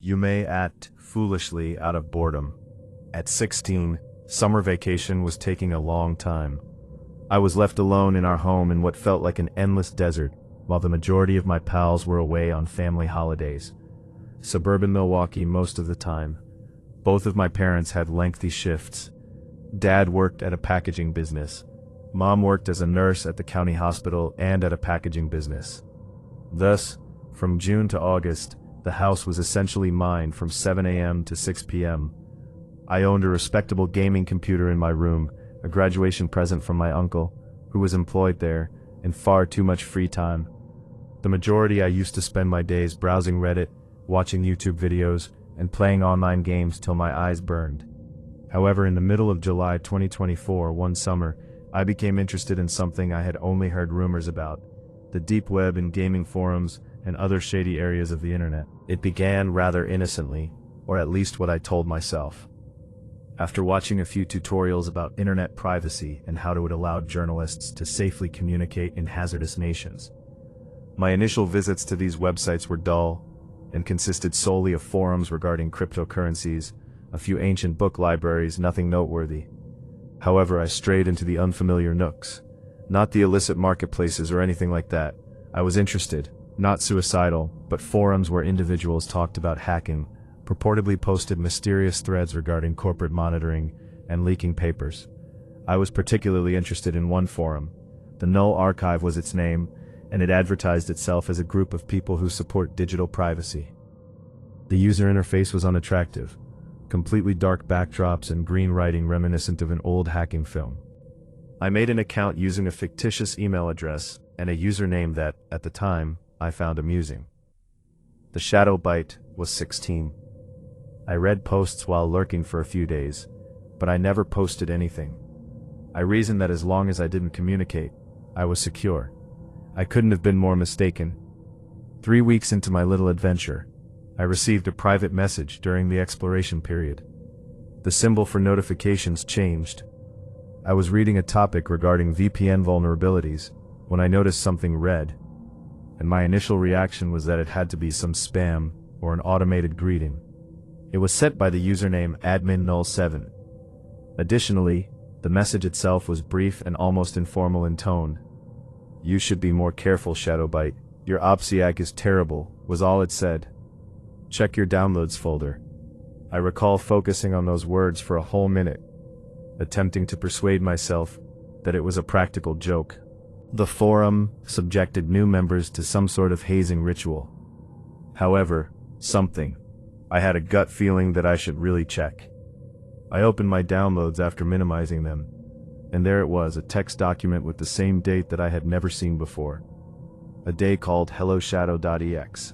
You may act foolishly out of boredom. At 16, summer vacation was taking a long time. I was left alone in our home in what felt like an endless desert, while the majority of my pals were away on family holidays. Suburban Milwaukee most of the time. Both of my parents had lengthy shifts. Dad worked at a packaging business. Mom worked as a nurse at the county hospital and at a packaging business. Thus, from June to August, the house was essentially mine from 7 a.m. to 6 p.m. I owned a respectable gaming computer in my room, a graduation present from my uncle, who was employed there, and far too much free time. The majority I used to spend my days browsing Reddit, watching YouTube videos, and playing online games till my eyes burned. However, in the middle of July 2024, one summer, I became interested in something I had only heard rumors about: the deep web and gaming forums and other shady areas of the internet. It began rather innocently, or at least what I told myself. After watching a few tutorials about internet privacy and how it allowed journalists to safely communicate in hazardous nations, my initial visits to these websites were dull and consisted solely of forums regarding cryptocurrencies, a few ancient book libraries, nothing noteworthy. However, I strayed into the unfamiliar nooks, not the illicit marketplaces or anything like that. I was interested, not suicidal, but forums where individuals talked about hacking, purportedly posted mysterious threads regarding corporate monitoring, and leaking papers. I was particularly interested in one forum. The Null Archive was its name, and it advertised itself as a group of people who support digital privacy. The user interface was unattractive, completely dark backdrops and green writing reminiscent of an old hacking film. I made an account using a fictitious email address and a username that, at the time, I found amusing. The shadow bite was 16. I read posts while lurking for a few days, but I never posted anything. I reasoned that as long as I didn't communicate, I was secure. I couldn't have been more mistaken. 3 weeks into my little adventure, I received a private message during the exploration period. The symbol for notifications changed. I was reading a topic regarding VPN vulnerabilities when I noticed something red, and my initial reaction was that it had to be some spam or an automated greeting. It was sent by the username admin07. Additionally, the message itself was brief and almost informal in tone. "You should be more careful, Shadowbite. Your OPSIAC is terrible," was all it said. "Check your downloads folder." I recall focusing on those words for a whole minute, attempting to persuade myself that it was a practical joke. The forum subjected new members to some sort of hazing ritual. However, I had a gut feeling that I should really check. I opened my downloads after minimizing them, and there it was, a text document with the same date that I had never seen before. A day called helloshadow.ex.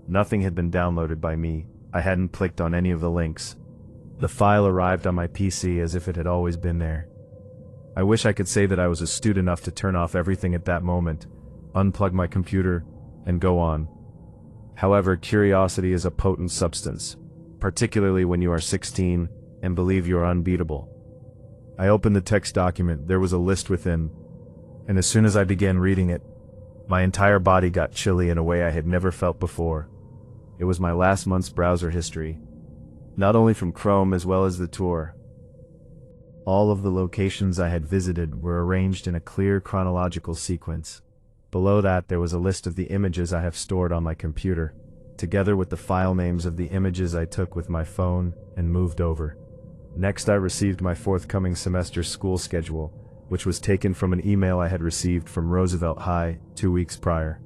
Nothing had been downloaded by me. I hadn't clicked on any of the links. The file arrived on my PC as if it had always been there. I wish I could say that I was astute enough to turn off everything at that moment, unplug my computer, and go on. However, curiosity is a potent substance, particularly when you are 16 and believe you are unbeatable. I opened the text document. There was a list within, and as soon as I began reading it, my entire body got chilly in a way I had never felt before. It was my last month's browser history, not only from Chrome as well as the Tor. All of the locations I had visited were arranged in a clear chronological sequence. Below that, there was a list of the images I have stored on my computer, together with the file names of the images I took with my phone and moved over. Next, I received my forthcoming semester's school schedule, which was taken from an email I had received from Roosevelt High 2 weeks prior.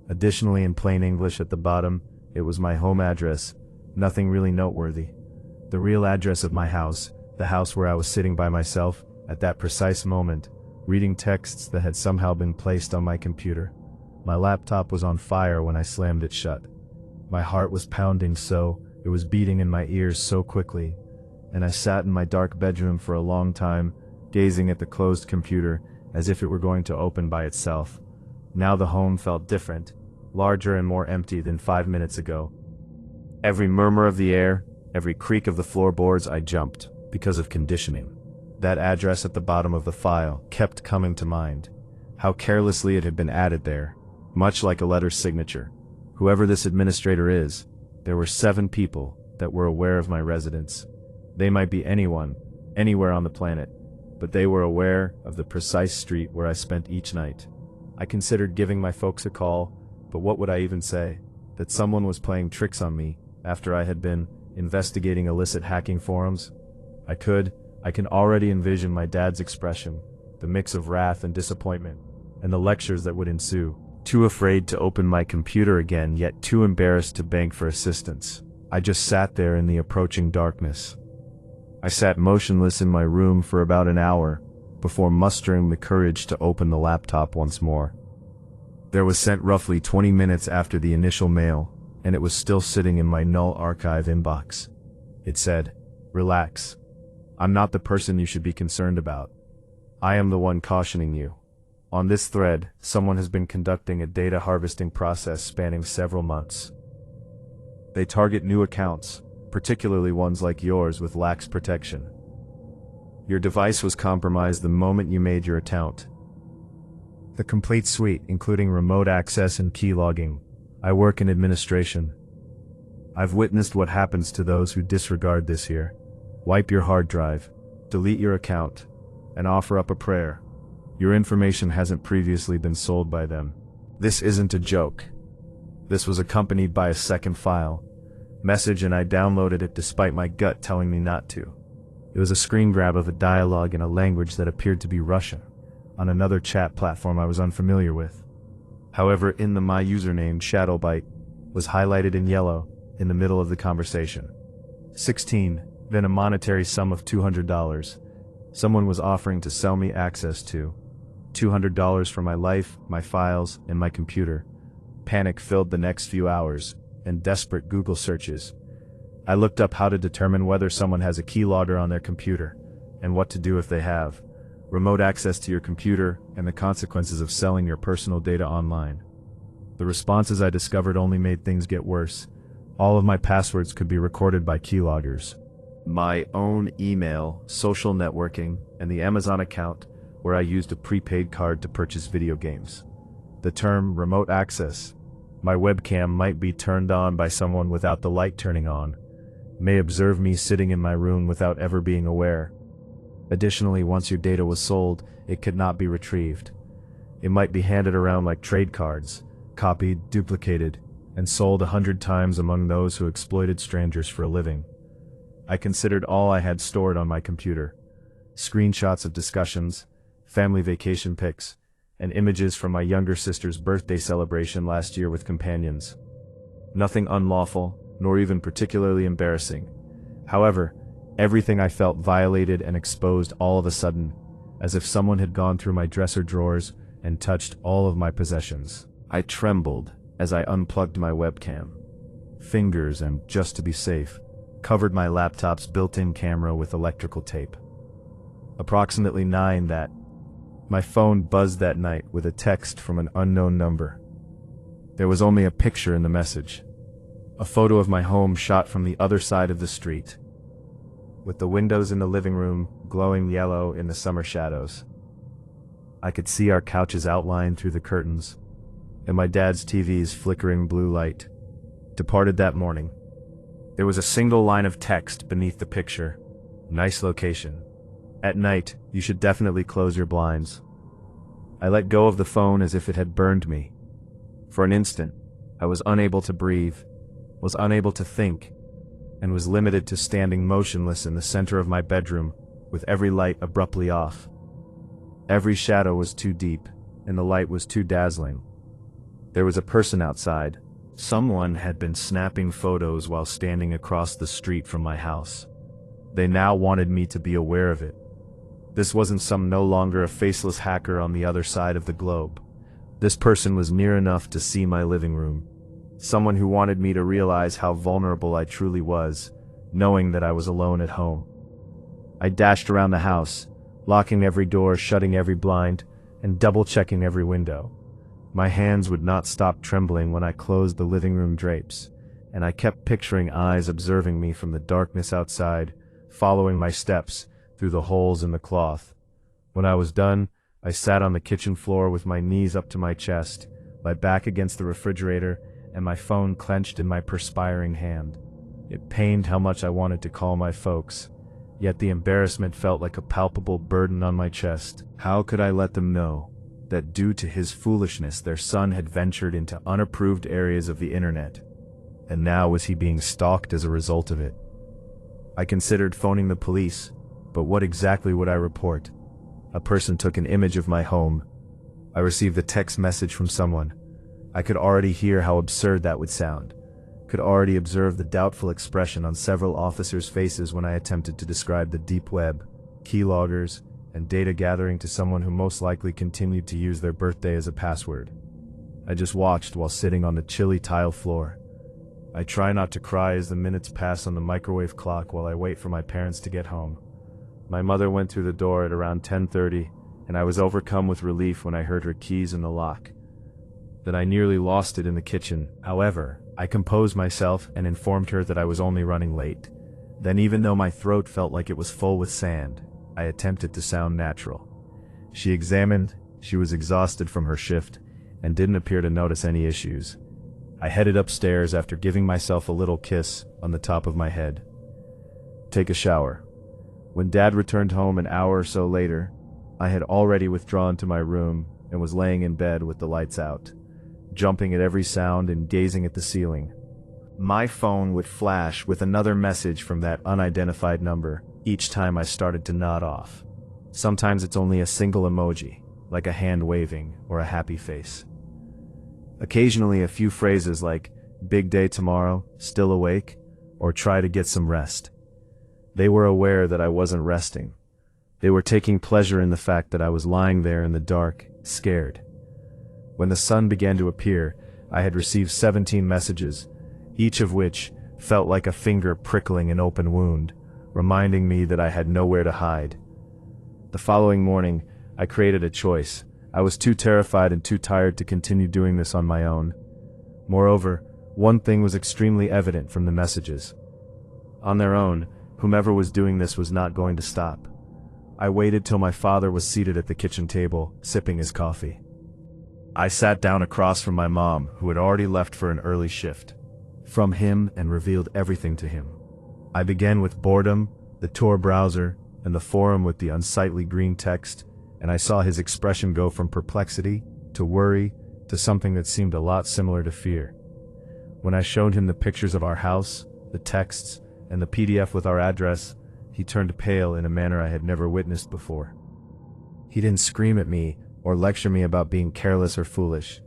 Additionally, in plain English at the bottom, it was my home address, nothing really noteworthy. The real address of my house, the house where I was sitting by myself, at that precise moment, reading texts that had somehow been placed on my computer. My laptop was on fire when I slammed it shut. My heart was pounding so, it was beating in my ears so quickly, and I sat in my dark bedroom for a long time, gazing at the closed computer as if it were going to open by itself. Now the home felt different, larger and more empty than 5 minutes ago. Every murmur of the air, every creak of the floorboards, I jumped, because of conditioning. That address at the bottom of the file kept coming to mind. How carelessly it had been added there, much like a letter's signature. Whoever this administrator is, There were 7 people that were aware of my residence. They might be anyone, anywhere on the planet, but they were aware of the precise street where I spent each night. I considered giving my folks a call, but what would I even say? That someone was playing tricks on me after I had been investigating illicit hacking forums? I can already envision my dad's expression, the mix of wrath and disappointment, and the lectures that would ensue. Too afraid to open my computer again, yet too embarrassed to beg for assistance. I just sat there in the approaching darkness. I sat motionless in my room for about an hour before mustering the courage to open the laptop once more. There was sent roughly 20 minutes after the initial mail, and it was still sitting in my null archive inbox. It said, "Relax. I'm not the person you should be concerned about. I am the one cautioning you. On this thread, someone has been conducting a data harvesting process spanning several months. They target new accounts, particularly ones like yours with lax protection. Your device was compromised the moment you made your account. The complete suite, including remote access and keylogging. I work in administration. I've witnessed what happens to those who disregard this here. Wipe your hard drive, delete your account, and offer up a prayer. Your information hasn't previously been sold by them. This isn't a joke. This was accompanied by a second file message, and I downloaded it despite my gut telling me not to. It was a screen grab of a dialogue in a language that appeared to be Russian, on another chat platform I was unfamiliar with. However, in the my username Shadowbite was highlighted in yellow in the middle of the conversation. 16, then a monetary sum of $200. Someone was offering to sell me access to $200 for my life, my files, and my computer. Panic filled the next few hours, and desperate Google searches. I looked up how to determine whether someone has a keylogger on their computer, and what to do if they have. Remote access to your computer, and the consequences of selling your personal data online. The responses I discovered only made things get worse. All of my passwords could be recorded by keyloggers. My own email, social networking, and the Amazon account where I used a prepaid card to purchase video games. The term remote access. My webcam might be turned on by someone without the light turning on, may observe me sitting in my room without ever being aware. Additionally, once your data was sold, it could not be retrieved. It might be handed around like trade cards, copied, duplicated, and sold 100 times among those who exploited strangers for a living. I considered all I had stored on my computer. Screenshots of discussions, family vacation pics, and images from my younger sister's birthday celebration last year with companions. Nothing unlawful, nor even particularly embarrassing. However, everything I felt violated and exposed all of a sudden, as if someone had gone through my dresser drawers and touched all of my possessions. I trembled as I unplugged my webcam. Fingers, and just to be safe, covered my laptop's built-in camera with electrical tape. Approximately 9 that. My phone buzzed that night with a text from an unknown number. There was only a picture in the message. A photo of my home shot from the other side of the street, with the windows in the living room glowing yellow in the summer shadows. I could see our couches outlined through the curtains, and my dad's TV's flickering blue light. Departed that morning. There was a single line of text beneath the picture. Nice location. At night, you should definitely close your blinds. I let go of the phone as if it had burned me. For an instant, I was unable to breathe, was unable to think, and was limited to standing motionless in the center of my bedroom, with every light abruptly off. Every shadow was too deep, and the light was too dazzling. There was a person outside. Someone had been snapping photos while standing across the street from my house. They now wanted me to be aware of it. This wasn't some no longer a faceless hacker on the other side of the globe. This person was near enough to see my living room. Someone who wanted me to realize how vulnerable I truly was, knowing that I was alone at home. I dashed around the house, locking every door, shutting every blind, and double-checking every window. My hands would not stop trembling when I closed the living room drapes, and I kept picturing eyes observing me from the darkness outside, following my steps through the holes in the cloth. When I was done, I sat on the kitchen floor with my knees up to my chest, my back against the refrigerator, and my phone clenched in my perspiring hand. It pained how much I wanted to call my folks, yet the embarrassment felt like a palpable burden on my chest. How could I let them know that due to his foolishness their son had ventured into unapproved areas of the internet, and now was he being stalked as a result of it? I considered phoning the police, but what exactly would I report? A person took an image of my home. I received a text message from someone. I could already hear how absurd that would sound. Could already observe the doubtful expression on several officers' faces when I attempted to describe the deep web, keyloggers, and data gathering to someone who most likely continued to use their birthday as a password. I just watched while sitting on the chilly tile floor. I try not to cry as the minutes pass on the microwave clock while I wait for my parents to get home. My mother went through the door at around 10:30, and I was overcome with relief when I heard her keys in the lock. That I nearly lost it in the kitchen. However, I composed myself and informed her that I was only running late. Then, even though my throat felt like it was full with sand, I attempted to sound natural. She examined, she was exhausted from her shift, and didn't appear to notice any issues. I headed upstairs after giving myself a little kiss on the top of my head. Take a shower. When Dad returned home an hour or so later, I had already withdrawn to my room and was laying in bed with the lights out, jumping at every sound and gazing at the ceiling. My phone would flash with another message from that unidentified number each time I started to nod off. Sometimes it's only a single emoji, like a hand waving or a happy face. Occasionally a few phrases like, "Big day tomorrow, still awake?" or "Try to get some rest." They were aware that I wasn't resting. They were taking pleasure in the fact that I was lying there in the dark, scared. When the sun began to appear, I had received 17 messages, each of which felt like a finger prickling an open wound, reminding me that I had nowhere to hide. The following morning, I created a choice. I was too terrified and too tired to continue doing this on my own. Moreover, one thing was extremely evident from the messages. On their own, whomever was doing this was not going to stop. I waited till my father was seated at the kitchen table, sipping his coffee. I sat down across from my mom, who had already left for an early shift, from him and revealed everything to him. I began with boredom, the Tor browser, and the forum with the unsightly green text, and I saw his expression go from perplexity to worry to something that seemed a lot similar to fear. When I showed him the pictures of our house, the texts, and the PDF with our address, he turned pale in a manner I had never witnessed before. He didn't scream at me or lecture me about being careless or foolish.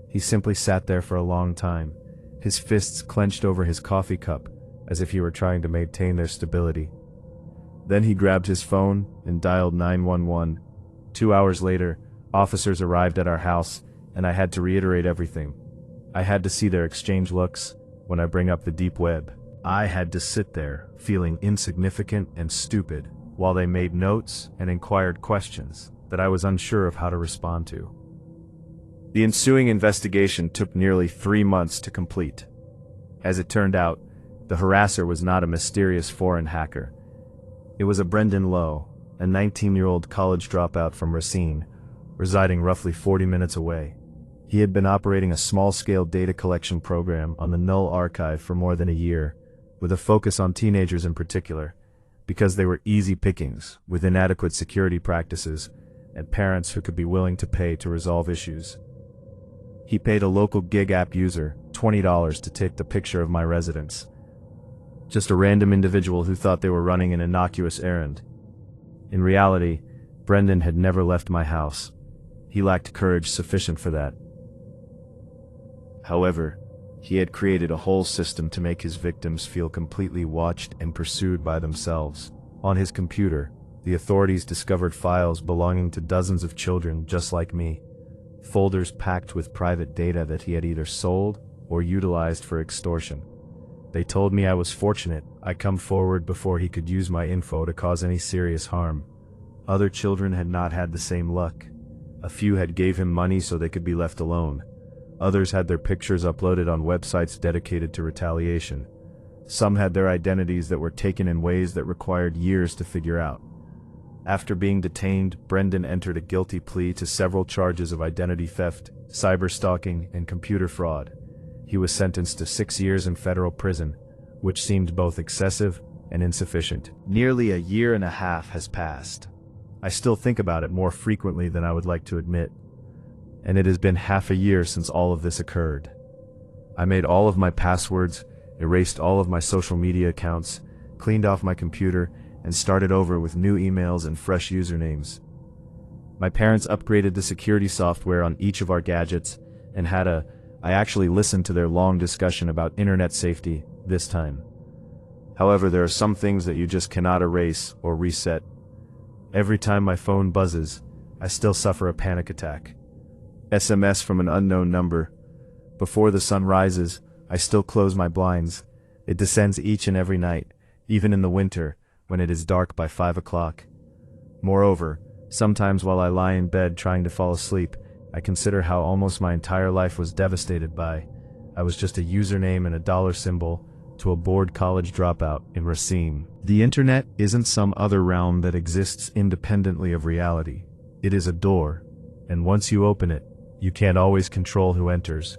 He simply sat there for a long time, his fists clenched over his coffee cup, as if he were trying to maintain their stability. Then he grabbed his phone and dialed 911. 2 hours later, officers arrived at our house, and I had to reiterate everything. I had to see their exchange looks when I bring up the deep web. I had to sit there, feeling insignificant and stupid, while they made notes and inquired questions that I was unsure of how to respond to. The ensuing investigation took nearly 3 months to complete. As it turned out, the harasser was not a mysterious foreign hacker. It was a Brendan Lowe, a 19-year-old college dropout from Racine, residing roughly 40 minutes away. He had been operating a small-scale data collection program on the Null archive for more than a year, with a focus on teenagers in particular, because they were easy pickings with inadequate security practices and parents who could be willing to pay to resolve issues. He paid a local gig app user $20 to take the picture of my residence. Just a random individual who thought they were running an innocuous errand. In reality, Brendan had never left my house. He lacked courage sufficient for that. However, he had created a whole system to make his victims feel completely watched and pursued by themselves. On his computer, the authorities discovered files belonging to dozens of children just like me, folders packed with private data that he had either sold or utilized for extortion. They told me I was fortunate I come forward before he could use my info to cause any serious harm. Other children had not had the same luck. A few had gave him money so they could be left alone. Others had their pictures uploaded on websites dedicated to retaliation. Some had their identities that were taken in ways that required years to figure out. After being detained, Brendan entered a guilty plea to several charges of identity theft, cyberstalking, and computer fraud. he was sentenced to 6 years in federal prison, which seemed both excessive and insufficient. Nearly a year and a half has passed. I still think about it more frequently than I would like to admit, and it has been half a year since all of this occurred. I made all of my passwords, erased all of my social media accounts, cleaned off my computer, and started over with new emails and fresh usernames. My parents upgraded the security software on each of our gadgets and I actually listened to their long discussion about internet safety this time. However, there are some things that you just cannot erase or reset. Every time my phone buzzes, I still suffer a panic attack. SMS from an unknown number. Before the sun rises, I still close my blinds. It descends each and every night, even in the winter, when it is dark by 5 o'clock. Moreover, sometimes while I lie in bed trying to fall asleep, I consider how almost my entire life was devastated by. I was just a username and a dollar symbol to a bored college dropout in Racine. The internet isn't some other realm that exists independently of reality. It is a door, and once you open it, you can't always control who enters.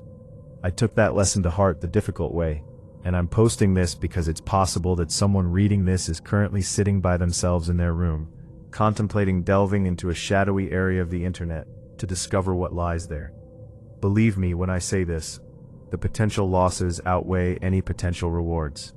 I took that lesson to heart the difficult way, and I'm posting this because it's possible that someone reading this is currently sitting by themselves in their room, contemplating delving into a shadowy area of the internet to discover what lies there. Believe me when I say this, the potential losses outweigh any potential rewards.